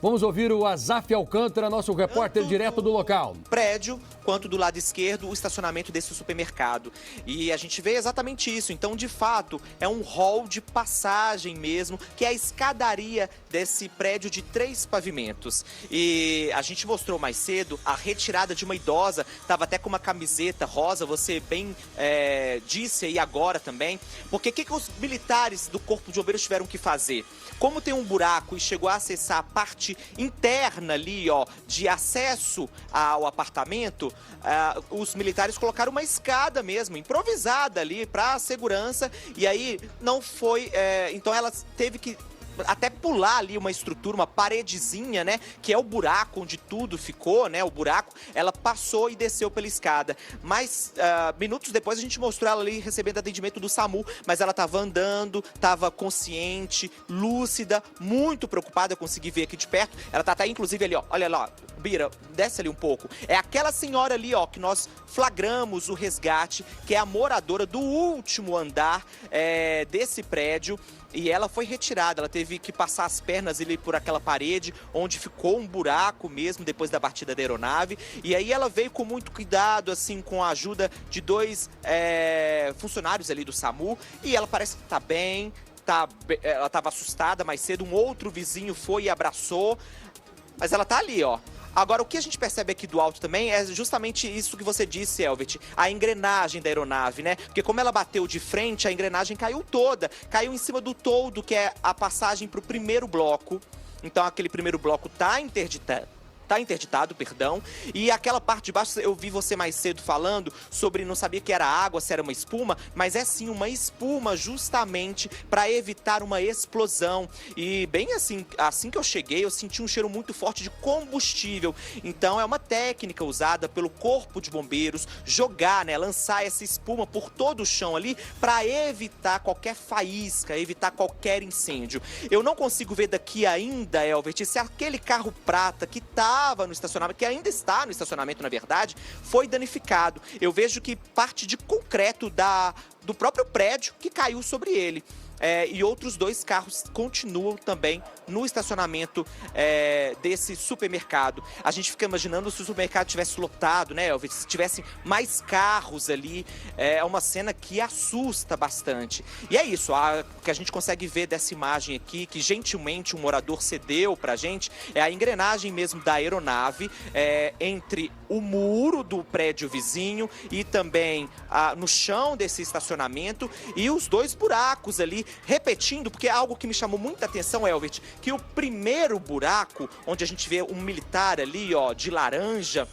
Vamos ouvir o Azaf Alcântara, nosso repórter direto do local. Prédio, quanto do lado esquerdo, o estacionamento desse supermercado. E a gente vê exatamente isso. Então, de fato, é um hall de passagem mesmo, que é a escadaria desse prédio de 3 pavimentos. E a gente mostrou mais cedo a retirada de uma idosa, estava até com uma camiseta rosa, você bem disse aí agora também. Porque o que os militares do Corpo de Bombeiros tiveram que fazer? Como tem um buraco e chegou a acessar a parte interna ali, ó, de acesso ao apartamento, os militares colocaram uma escada mesmo, improvisada ali para segurança, e aí não foi, então ela teve que até pular ali uma estrutura, uma paredezinha, né, que é o buraco onde tudo ficou, né, o buraco, ela passou e desceu pela escada. Mas minutos depois a gente mostrou ela ali recebendo atendimento do SAMU, mas ela estava andando, estava consciente, lúcida, muito preocupada, eu consegui ver aqui de perto. Ela tá até inclusive ali, ó, olha lá, Bira, desce ali um pouco. É aquela senhora ali, ó, que nós flagramos o resgate, que é a moradora do último andar desse prédio. E ela foi retirada, ela teve que passar as pernas ali por aquela parede, onde ficou um buraco mesmo depois da batida da aeronave. E aí ela veio com muito cuidado, assim, com a ajuda de 2 funcionários ali do SAMU. E ela parece que tá bem, ela estava assustada mais cedo, um outro vizinho foi e abraçou. Mas ela tá ali, ó. Agora, o que a gente percebe aqui do alto também é justamente isso que você disse, Elvet, a engrenagem da aeronave, né? Porque como ela bateu de frente, a engrenagem caiu toda. Caiu em cima do toldo, que é a passagem para o primeiro bloco. Então, aquele primeiro bloco tá interditado, perdão. E aquela parte de baixo, eu vi você mais cedo falando sobre não sabia que era água, se era uma espuma, mas é sim uma espuma justamente para evitar uma explosão. E bem assim que eu cheguei, eu senti um cheiro muito forte de combustível. Então é uma técnica usada pelo Corpo de Bombeiros, jogar, né, lançar essa espuma por todo o chão ali para evitar qualquer faísca, evitar qualquer incêndio. Eu não consigo ver daqui ainda, Elvet, se aquele carro prata que no estacionamento, que ainda está no estacionamento, na verdade, foi danificado. Eu vejo que parte de concreto do próprio prédio que caiu sobre ele. E outros 2 carros continuam também no estacionamento desse supermercado. A gente fica imaginando se o supermercado tivesse lotado, né, Elvis? Se tivessem mais carros ali. É uma cena que assusta bastante. E é isso, o que a gente consegue ver dessa imagem aqui, que gentilmente um morador cedeu pra gente, é a engrenagem mesmo da aeronave entre o muro do prédio vizinho e também no chão desse estacionamento e os 2 buracos ali, repetindo, porque é algo que me chamou muita atenção, Elvet, que o primeiro buraco, onde a gente vê um militar ali, ó, de laranja,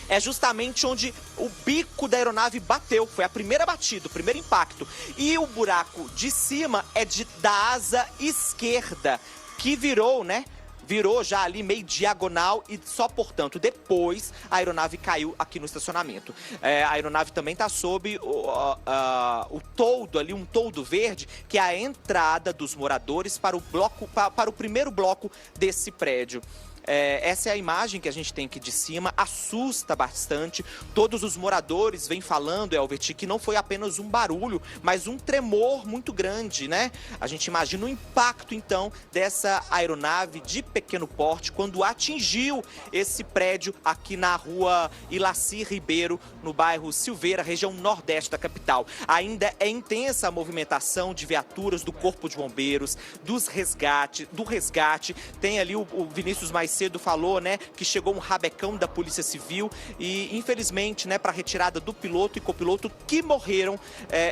é justamente onde o bico da aeronave bateu. Foi a primeira batida, o primeiro impacto. E o buraco de cima é da asa esquerda, que virou, né? Virou já ali meio diagonal e só, portanto, depois a aeronave caiu aqui no estacionamento. A aeronave também está sob o toldo ali, um toldo verde, que é a entrada dos moradores para o primeiro bloco desse prédio. Essa é a imagem que a gente tem aqui de cima, assusta bastante. Todos os moradores vêm falando, Elvet, que não foi apenas um barulho, mas um tremor muito grande, né? A gente imagina o impacto, então, dessa aeronave de pequeno porte quando atingiu esse prédio aqui na rua Ilaci Ribeiro, no bairro Silveira, região nordeste da capital. Ainda é intensa a movimentação de viaturas do Corpo de Bombeiros, do resgate. Tem ali o Vinícius mais cedo falou, né, que chegou um rabecão da Polícia Civil e, infelizmente, né, para retirada do piloto e copiloto que morreram,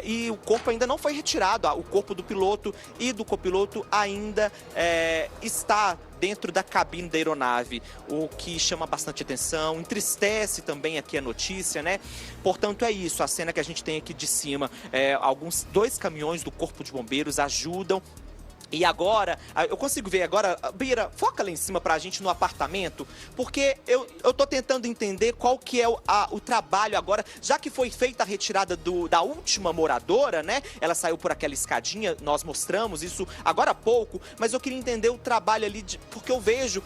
e o corpo ainda não foi retirado. O corpo do piloto e do copiloto ainda está dentro da cabine da aeronave, o que chama bastante atenção, entristece também aqui a notícia, né? Portanto, é isso, a cena que a gente tem aqui de cima, 2 caminhões do Corpo de Bombeiros ajudam. E agora, eu consigo ver agora, Bira, foca lá em cima pra gente no apartamento, porque eu tô tentando entender qual que é o trabalho agora, já que foi feita a retirada da última moradora, né? Ela saiu por aquela escadinha, nós mostramos isso agora há pouco, mas eu queria entender o trabalho ali, porque eu vejo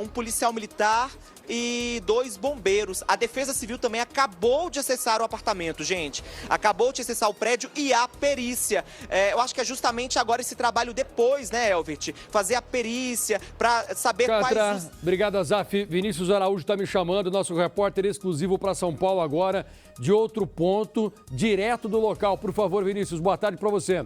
um policial militar e 2 bombeiros. A Defesa Civil também acabou de acessar o apartamento, gente. Acabou de acessar o prédio e a perícia. Eu acho que é justamente agora esse trabalho depois, né, Elvert? Fazer a perícia para saber quais... Obrigado, Azaf. Vinícius Araújo está me chamando, nosso repórter exclusivo para São Paulo agora, de outro ponto, direto do local. Por favor, Vinícius, boa tarde para você.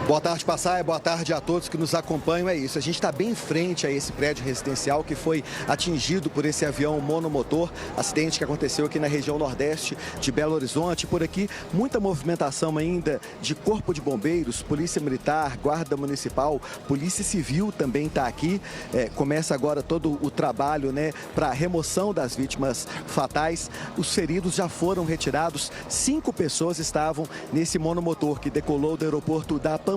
Boa tarde, Passaia. Boa tarde a todos que nos acompanham. É isso, a gente está bem em frente a esse prédio residencial que foi atingido por esse avião monomotor, acidente que aconteceu aqui na região nordeste de Belo Horizonte. Por aqui, muita movimentação ainda de corpo de bombeiros, polícia militar, guarda municipal, polícia civil também está aqui. Começa agora todo o trabalho, né, para a remoção das vítimas fatais. Os feridos já foram retirados. 5 pessoas estavam nesse monomotor que decolou do aeroporto da Pampulha.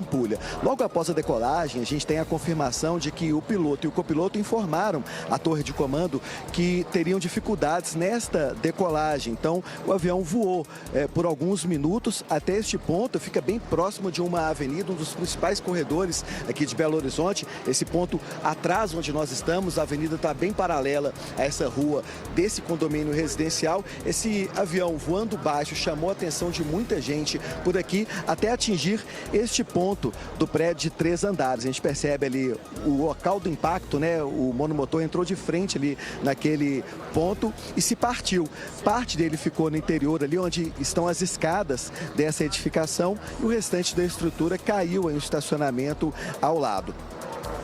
Logo após a decolagem, a gente tem a confirmação de que o piloto e o copiloto informaram a torre de comando que teriam dificuldades nesta decolagem. Então, o avião voou por alguns minutos até este ponto, fica bem próximo de uma avenida, um dos principais corredores aqui de Belo Horizonte. Esse ponto atrás onde nós estamos, a avenida está bem paralela a essa rua desse condomínio residencial. Esse avião voando baixo chamou a atenção de muita gente por aqui até atingir este ponto do prédio de 3 andares. A gente percebe ali o local do impacto, né? O monomotor entrou de frente ali naquele ponto e se partiu. Parte dele ficou no interior ali onde estão as escadas dessa edificação e o restante da estrutura caiu em um estacionamento ao lado.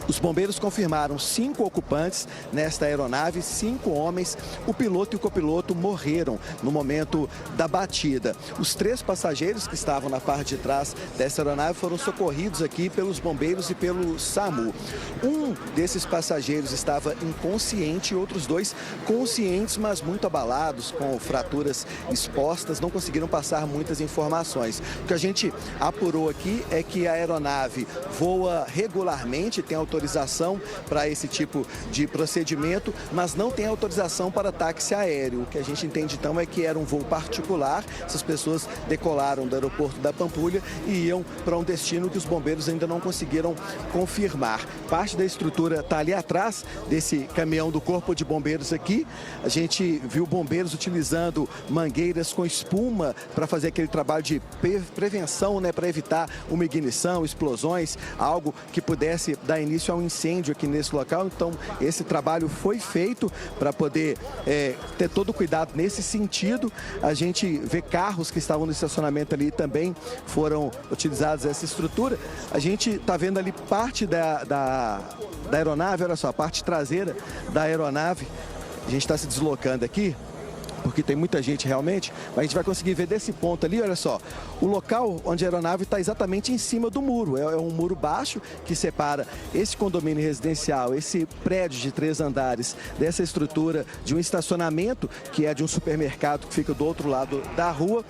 Os bombeiros confirmaram 5 ocupantes nesta aeronave, 5 homens. O piloto e o copiloto morreram no momento da batida. Os 3 passageiros que estavam na parte de trás dessa aeronave foram socorridos aqui pelos bombeiros e pelo SAMU. Um desses passageiros estava inconsciente e outros 2 conscientes, mas muito abalados, com fraturas expostas, não conseguiram passar muitas informações. O que a gente apurou aqui é que a aeronave voa regularmente, tem autorização para esse tipo de procedimento, mas não tem autorização para táxi aéreo. O que a gente entende então é que era um voo particular, essas pessoas decolaram do aeroporto da Pampulha e iam para um destino que os bombeiros ainda não conseguiram confirmar. Parte da estrutura está ali atrás desse caminhão do Corpo de Bombeiros aqui. A gente viu bombeiros utilizando mangueiras com espuma para fazer aquele trabalho de prevenção, né, para evitar uma ignição, explosões, algo que pudesse dar início a um incêndio aqui nesse local. Então, esse trabalho foi feito para poder ter todo o cuidado nesse sentido. A gente vê carros que estavam no estacionamento ali também foram utilizados essa estrutura. A gente está vendo ali parte da aeronave, olha só, a parte traseira da aeronave. A gente está se deslocando aqui, porque tem muita gente realmente, mas a gente vai conseguir ver desse ponto ali, olha só, o local onde a aeronave está exatamente em cima do muro. É um muro baixo que separa esse condomínio residencial, esse prédio de 3 andares, dessa estrutura de um estacionamento, que é de um supermercado que fica do outro lado da rua.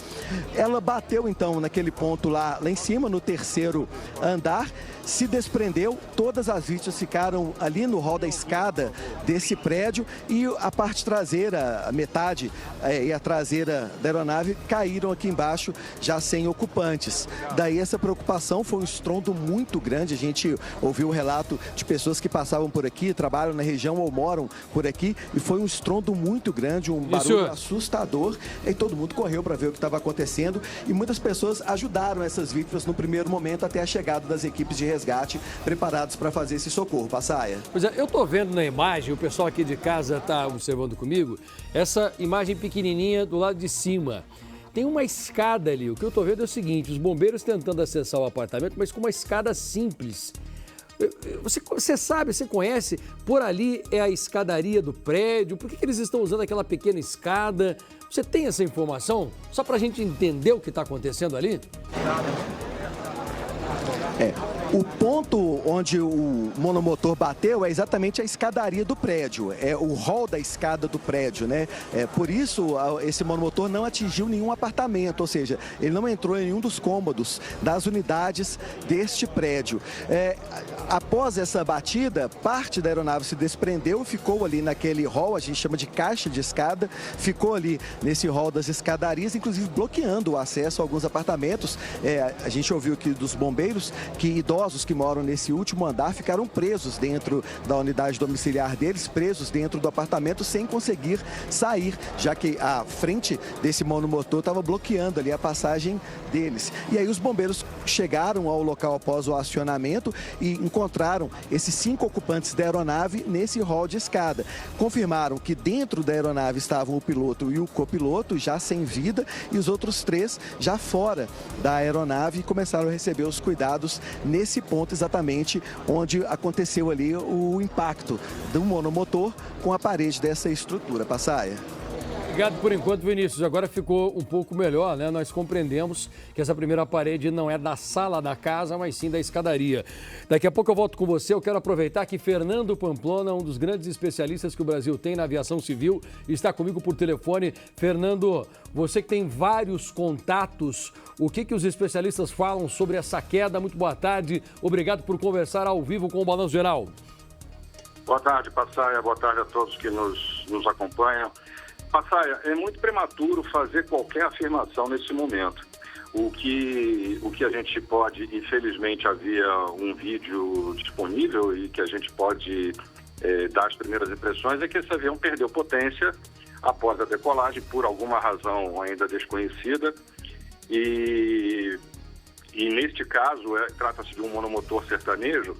Ela bateu então naquele ponto lá em cima, no 3º andar, se desprendeu, todas as vítimas ficaram ali no hall da escada desse prédio e a parte traseira, a metade e a traseira da aeronave caíram aqui embaixo já sem ocupantes. Daí essa preocupação, foi um estrondo muito grande. A gente ouviu o relato de pessoas que passavam por aqui, trabalham na região ou moram por aqui e foi um estrondo muito grande, um barulho assustador e todo mundo correu para ver o que estava acontecendo e muitas pessoas ajudaram essas vítimas no primeiro momento até a chegada das equipes de resgate preparados para fazer esse socorro. Passaia. Pois é, eu estou vendo na imagem, o pessoal aqui de casa está observando comigo, essa imagem pequenininha do lado de cima. Tem uma escada ali. O que eu estou vendo é o seguinte, os bombeiros tentando acessar o apartamento, mas com uma escada simples. Você sabe, você conhece, por ali é a escadaria do prédio, por que eles estão usando aquela pequena escada? Você tem essa informação? Só para a gente entender o que está acontecendo ali? O ponto onde o monomotor bateu é exatamente a escadaria do prédio, é o hall da escada do prédio, né? Por isso, esse monomotor não atingiu nenhum apartamento, ou seja, ele não entrou em nenhum dos cômodos das unidades deste prédio. Após essa batida, parte da aeronave se desprendeu, ficou ali naquele hall, a gente chama de caixa de escada, ficou ali nesse hall das escadarias, inclusive bloqueando o acesso a alguns apartamentos. A gente ouviu aqui dos bombeiros que idosos que moram nesse último andar ficaram presos dentro da unidade domiciliar deles, presos dentro do apartamento sem conseguir sair, já que a frente desse monomotor estava bloqueando ali a passagem deles. E aí os bombeiros chegaram ao local após o acionamento e encontraram esses 5 ocupantes da aeronave nesse hall de escada. Confirmaram que dentro da aeronave estavam o piloto e o copiloto, já sem vida, e os outros 3 já fora da aeronave e começaram a receber os cuidados nesse ponto exatamente onde aconteceu ali o impacto do monomotor com a parede dessa estrutura. Passaia. Obrigado por enquanto, Vinícius. Agora ficou um pouco melhor, né? Nós compreendemos que essa primeira parede não é da sala da casa, mas sim da escadaria. Daqui a pouco eu volto com você. Eu quero aproveitar que Fernando Pamplona, um dos grandes especialistas que o Brasil tem na aviação civil, está comigo por telefone. Fernando, você que tem vários contatos, o que os especialistas falam sobre essa queda? Muito boa tarde. Obrigado por conversar ao vivo com o Balanço Geral. Boa tarde, Passaia. Boa tarde a todos que nos acompanham. Passaia, é muito prematuro fazer qualquer afirmação nesse momento. O que a gente pode, infelizmente havia um vídeo disponível e que a gente pode dar as primeiras impressões, é que esse avião perdeu potência após a decolagem, por alguma razão ainda desconhecida. E neste caso, trata-se de um monomotor sertanejo,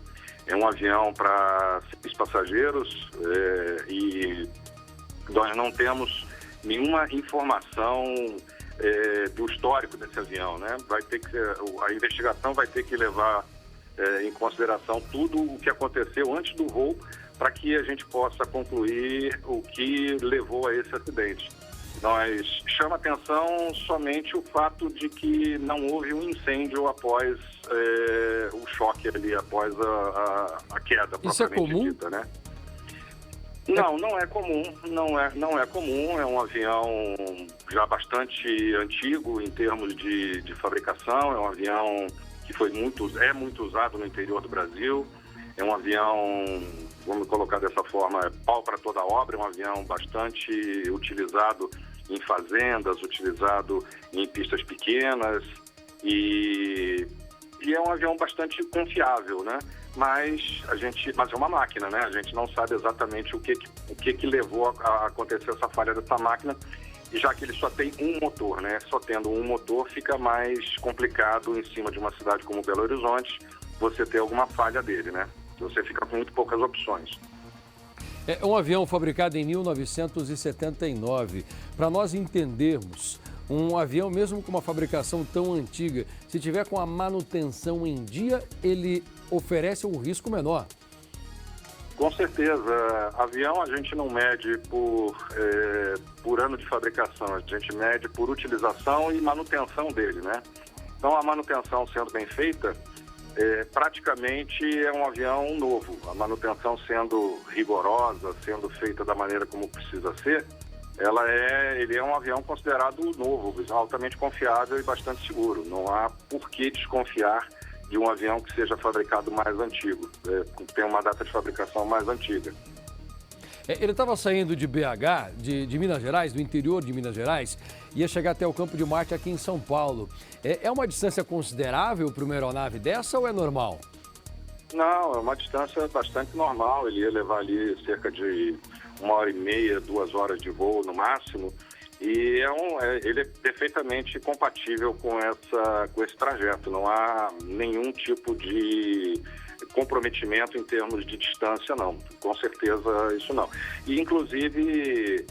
é um avião para 6 passageiros e nós não temos nenhuma informação do histórico desse avião, né? A investigação vai ter que levar em consideração tudo o que aconteceu antes do voo para que a gente possa concluir o que levou a esse acidente. Nós chama atenção somente o fato de que não houve um incêndio após o choque ali, após a queda propriamente dita, né? Não é comum, não é comum, é um avião já bastante antigo em termos de fabricação, é um avião que é muito usado no interior do Brasil, é um avião, vamos colocar dessa forma, pau para toda obra, é um avião bastante utilizado em fazendas, utilizado em pistas pequenas e é um avião bastante confiável, né? Mas é uma máquina, né? A gente não sabe exatamente o que levou a acontecer essa falha dessa máquina, e já que ele só tem um motor, né? Só tendo um motor fica mais complicado em cima de uma cidade como Belo Horizonte você ter alguma falha dele, né? Você fica com muito poucas opções. É um avião fabricado em 1979. Para nós entendermos, um avião, mesmo com uma fabricação tão antiga, se tiver com a manutenção em dia, ele oferece um risco menor. Com certeza. Avião a gente não mede por ano de fabricação, a gente mede por utilização e manutenção dele, né? Então a manutenção sendo bem feita, praticamente é um avião novo. A manutenção sendo rigorosa, sendo feita da maneira como precisa ser, ele é um avião considerado novo, altamente confiável e bastante seguro. Não há por que desconfiar de um avião que seja fabricado mais antigo, tem uma data de fabricação mais antiga. Ele estava saindo de BH, de Minas Gerais, do interior de Minas Gerais, ia chegar até o Campo de Marte aqui em São Paulo. É uma distância considerável para uma aeronave dessa ou é normal? Não, é uma distância bastante normal. Ele ia levar ali cerca de 1h30, 2 horas de voo no máximo. E ele é perfeitamente compatível com esse trajeto. Não há nenhum tipo de comprometimento em termos de distância, não. Com certeza isso não. E, inclusive,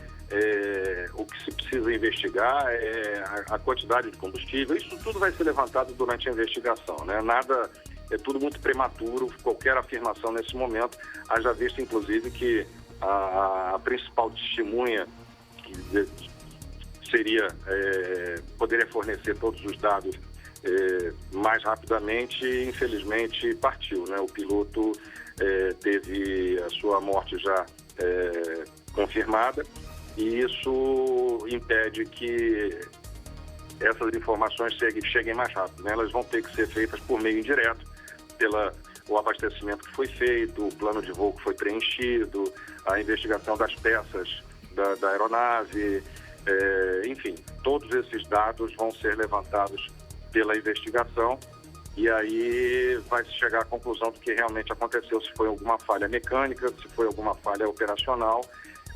o que se precisa investigar é a quantidade de combustível. Isso tudo vai ser levantado durante a investigação, né? É tudo muito prematuro, qualquer afirmação nesse momento. Haja visto, inclusive, que a principal testemunha que poderia fornecer todos os dados mais rapidamente, infelizmente partiu, né? O piloto teve a sua morte já confirmada, e isso impede que essas informações cheguem mais rápido, né? Elas vão ter que ser feitas por meio indireto, pela o abastecimento que foi feito, o plano de voo que foi preenchido, a investigação das peças da aeronave, enfim, todos esses dados vão ser levantados pela investigação e aí vai se chegar à conclusão do que realmente aconteceu, se foi alguma falha mecânica, se foi alguma falha operacional,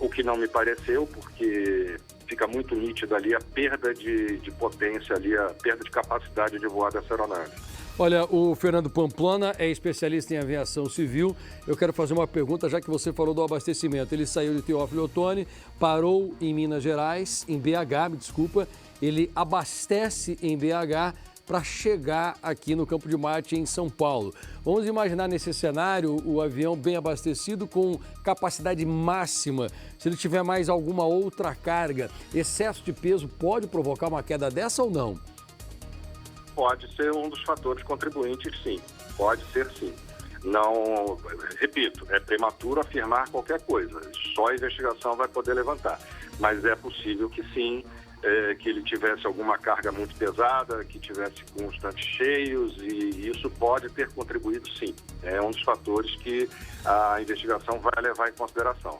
o que não me pareceu, porque fica muito nítido ali a perda de potência ali, a perda de capacidade de voar dessa aeronave. Olha, o Fernando Pamplona é especialista em aviação civil. Eu quero fazer uma pergunta, já que você falou do abastecimento. Ele saiu de Teófilo Otoni, parou em Minas Gerais, em BH, me desculpa. Ele abastece em BH para chegar aqui no Campo de Marte, em São Paulo. Vamos imaginar nesse cenário o avião bem abastecido com capacidade máxima. Se ele tiver mais alguma outra carga, excesso de peso pode provocar uma queda dessa ou não? Pode ser um dos fatores contribuintes, sim. Pode ser, sim. Não, repito, é prematuro afirmar qualquer coisa. Só a investigação vai poder levantar. Mas é possível que sim, que ele tivesse alguma carga muito pesada, que tivesse com os tanques cheios, e isso pode ter contribuído, sim. É um dos fatores que a investigação vai levar em consideração.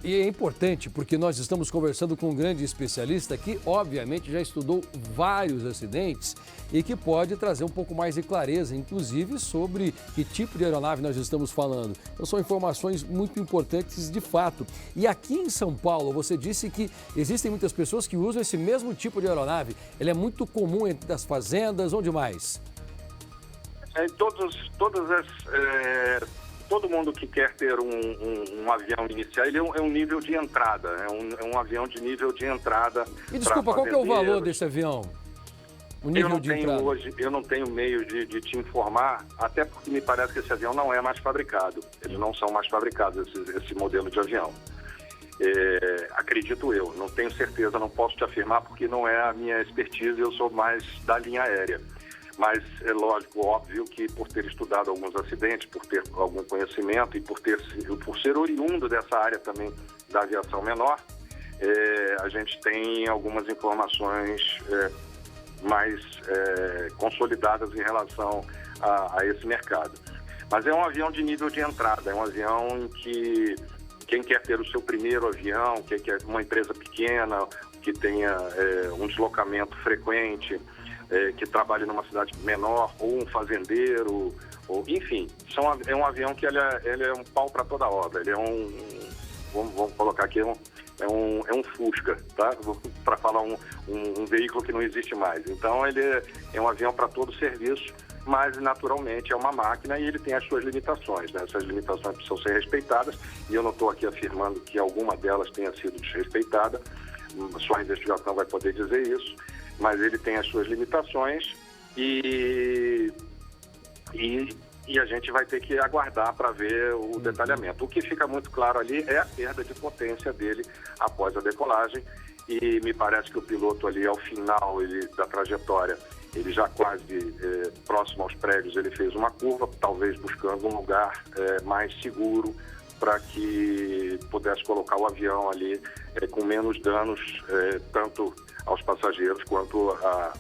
E é importante porque nós estamos conversando com um grande especialista que, obviamente, já estudou vários acidentes e que pode trazer um pouco mais de clareza, inclusive sobre que tipo de aeronave nós estamos falando. Então, são informações muito importantes de fato. E aqui em São Paulo, você disse que existem muitas pessoas que usam esse mesmo tipo de aeronave. Ele é muito comum entre as fazendas, onde mais? Todo mundo que quer ter um avião inicial, ele é um nível de entrada, é um avião de nível de entrada. Me desculpa, qual que é o valor desse avião? O nível de entrada? Eu não tenho meio de te informar, até porque me parece que esse avião não é mais fabricado. Eles não são mais fabricados, esse modelo de avião. Acredito eu, não tenho certeza, não posso te afirmar porque não é a minha expertise, eu sou mais da linha aérea. Mas é lógico, óbvio que por ter estudado alguns acidentes, por ter algum conhecimento e por ser oriundo dessa área também da aviação menor, a gente tem algumas informações mais consolidadas em relação a esse mercado. Mas é um avião de nível de entrada, é um avião em que quem quer ter o seu primeiro avião, que é uma empresa pequena, que tenha um deslocamento frequente, que trabalhe numa cidade menor, ou um fazendeiro, ou, enfim, é um avião que ele é um pau para toda obra. Ele é vamos colocar aqui, é um Fusca, tá? Para falar um veículo que não existe mais. Então, ele é um avião para todo serviço, mas naturalmente é uma máquina e ele tem as suas limitações, né? Essas limitações precisam ser respeitadas e eu não estou aqui afirmando que alguma delas tenha sido desrespeitada, só a investigação vai poder dizer isso. Mas ele tem as suas limitações e a gente vai ter que aguardar para ver o detalhamento. O que fica muito claro ali é a perda de potência dele após a decolagem e me parece que o piloto ali, ao final da trajetória, ele já quase próximo aos prédios, ele fez uma curva, talvez buscando um lugar mais seguro para que pudesse colocar o avião ali com menos danos, tanto aos passageiros quanto a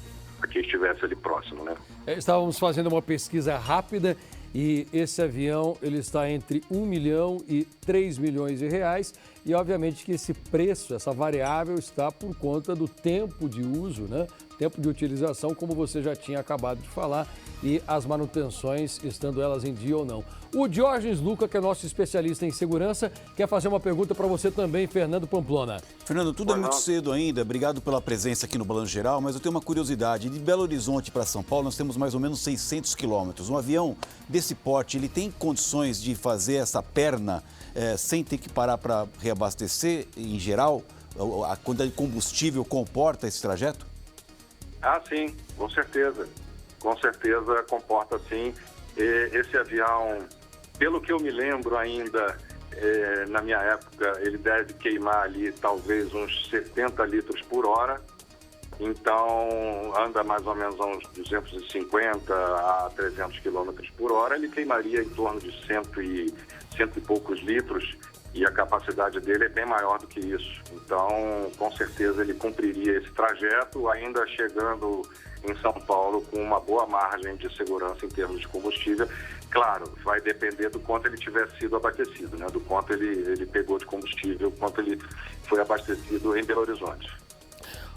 quem estivesse ali próximo, né? Estávamos fazendo uma pesquisa rápida e esse avião ele está entre 1 milhão e 3 milhões de reais e obviamente que esse preço, essa variável está por conta do tempo de uso, né? Tempo de utilização, como você já tinha acabado de falar, e as manutenções, estando elas em dia ou não. O Diógenes Luca, que é nosso especialista em segurança, quer fazer uma pergunta para você também, Fernando Pamplona. Fernando, tudo é muito cedo ainda, obrigado pela presença aqui no Balanço Geral, mas eu tenho uma curiosidade. De Belo Horizonte para São Paulo, nós temos mais ou menos 600 quilômetros. Um avião desse porte, ele tem condições de fazer essa perna sem ter que parar para reabastecer, em geral? A quantidade de combustível comporta esse trajeto? Ah, sim, com certeza. Com certeza comporta sim. Esse avião, pelo que eu me lembro ainda, na minha época, ele deve queimar ali talvez uns 70 litros por hora. Então, anda mais ou menos a uns 250 a 300 quilômetros por hora. Ele queimaria em torno de cento e poucos litros e a capacidade dele é bem maior do que isso. Então, com certeza, ele cumpriria esse trajeto, ainda chegando em São Paulo com uma boa margem de segurança em termos de combustível. Claro, vai depender do quanto ele tiver sido abastecido, né? Do quanto ele pegou de combustível, quanto ele foi abastecido em Belo Horizonte.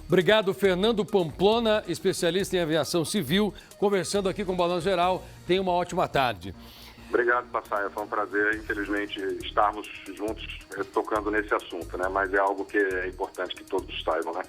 Obrigado, Fernando Pamplona, especialista em aviação civil, conversando aqui com o Balanço Geral. Tenha uma ótima tarde. Obrigado, Passaia. Foi um prazer, infelizmente, estarmos juntos tocando nesse assunto, né? Mas é algo que é importante que todos saibam, né?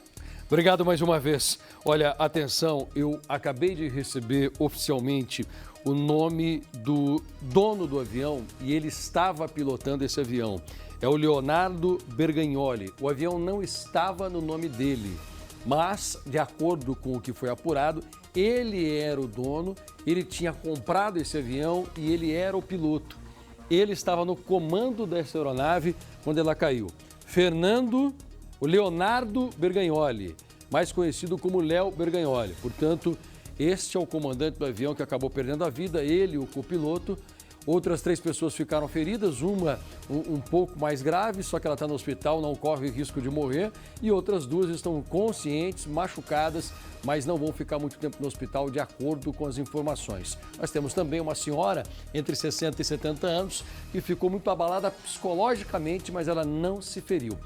Obrigado mais uma vez. Olha, atenção, eu acabei de receber oficialmente o nome do dono do avião e ele estava pilotando esse avião. É o Leonardo Bergagnoli. O avião não estava no nome dele, mas, de acordo com o que foi apurado, ele era o dono, ele tinha comprado esse avião e ele era o piloto. Ele estava no comando dessa aeronave quando ela caiu. O Leonardo Bergagnoli, mais conhecido como Léo Bergagnoli. Portanto, este é o comandante do avião que acabou perdendo a vida, ele, o copiloto. Outras 3 pessoas ficaram feridas, uma um pouco mais grave, só que ela está no hospital, não corre risco de morrer. E outras 2 estão conscientes, machucadas, mas não vão ficar muito tempo no hospital, de acordo com as informações. Nós temos também uma senhora entre 60 e 70 anos que ficou muito abalada psicologicamente, mas ela não se feriu.